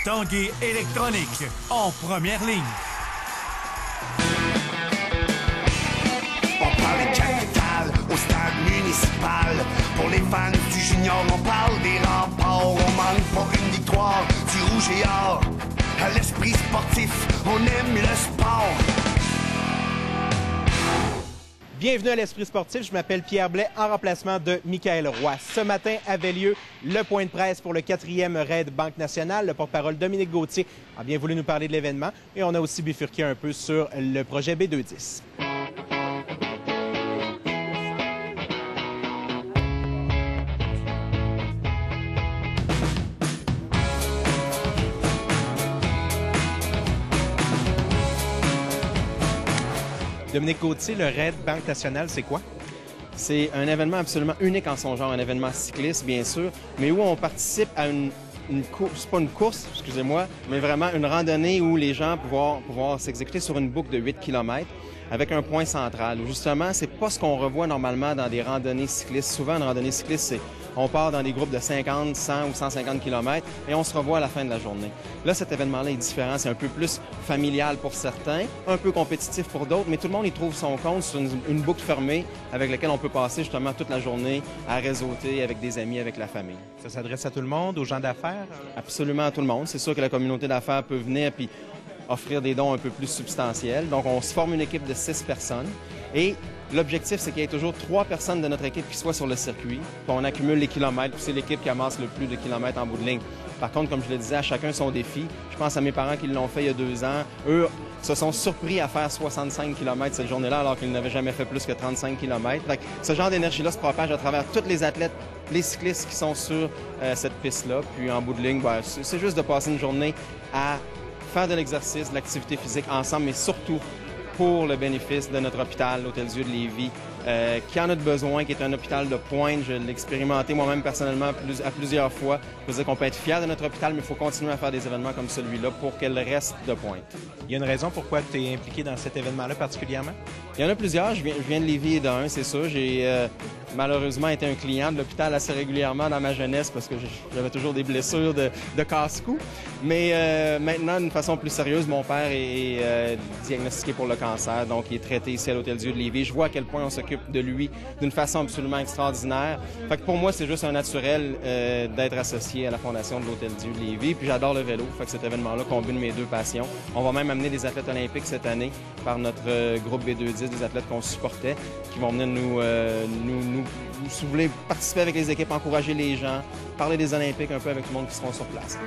Tanguay électronique, en première ligne. On parle de capitale au stade municipal. Pour les fans du junior, on parle des remparts. On manque pas une victoire du rouge et or. À l'esprit sportif, on aime le sport. Bienvenue à l'Esprit sportif, je m'appelle Pierre Blais en remplacement de Michael Roy. Ce matin avait lieu le point de presse pour le 4e raid Banque Nationale. Le porte-parole Dominique Gauthier a bien voulu nous parler de l'événement et on a aussi bifurqué un peu sur le projet B210. Dominique Gauthier, le raid Banque Nationale, c'est quoi? C'est un événement absolument unique en son genre, un événement cycliste, bien sûr, mais où on participe à une course, pas une course, excusez-moi, mais vraiment une randonnée où les gens pouvoir s'exécuter sur une boucle de 8 km avec un point central. Justement, c'est pas ce qu'on revoit normalement dans des randonnées cyclistes. Souvent, une randonnée cycliste, c'est on part dans des groupes de 50, 100 ou 150 km et on se revoit à la fin de la journée. Là, cet événement-là est différent. C'est un peu plus familial pour certains, un peu compétitif pour d'autres, mais tout le monde y trouve son compte sur une boucle fermée avec laquelle on peut passer justement toute la journée à réseauter avec des amis, avec la famille. Ça s'adresse à tout le monde, aux gens d'affaires? Absolument à tout le monde. C'est sûr que la communauté d'affaires peut venir puis offrir des dons un peu plus substantiels. Donc, on se forme une équipe de 6 personnes et l'objectif, c'est qu'il y ait toujours 3 personnes de notre équipe qui soient sur le circuit. Puis on accumule les kilomètres, puis c'est l'équipe qui amasse le plus de kilomètres en bout de ligne. Par contre, comme je le disais, à chacun son défi. Je pense à mes parents qui l'ont fait il y a 2 ans. Eux se sont surpris à faire 65 km cette journée-là, alors qu'ils n'avaient jamais fait plus que 35 km. Fait que ce genre d'énergie-là se propage à travers tous les athlètes, les cyclistes qui sont sur cette piste-là. Puis en bout de ligne, c'est juste de passer une journée à faire de l'exercice, de l'activité physique ensemble, mais surtout pour le bénéfice de notre hôpital, l'Hôtel-Dieu de Lévis, qui en a besoin, qui est un hôpital de pointe. Je l'ai expérimenté moi-même personnellement à plusieurs fois. Je veux dire qu'on peut être fier de notre hôpital, mais il faut continuer à faire des événements comme celui-là pour qu'elle reste de pointe. Il y a une raison pourquoi tu es impliqué dans cet événement-là particulièrement? Il y en a plusieurs. Je viens de Lévis et d'un, c'est sûr. J'ai malheureusement été un client de l'hôpital assez régulièrement dans ma jeunesse parce que j'avais toujours des blessures de casse-cou. Mais maintenant, d'une façon plus sérieuse, mon père est diagnostiqué pour le cancer, donc il est traité ici à l'Hôtel-Dieu de Lévis. Je vois à quel point on s'occupe de lui d'une façon absolument extraordinaire. Fait que pour moi, c'est juste un naturel d'être associé à la fondation de l'Hôtel-Dieu de Lévis. Puis j'adore le vélo, fait que cet événement-là combine mes 2 passions. On va même amener des athlètes olympiques cette année par notre groupe B210, des athlètes qu'on supportait, qui vont venir si vous voulez participer avec les équipes, encourager les gens, parler des Olympiques un peu avec tout le monde qui seront sur place.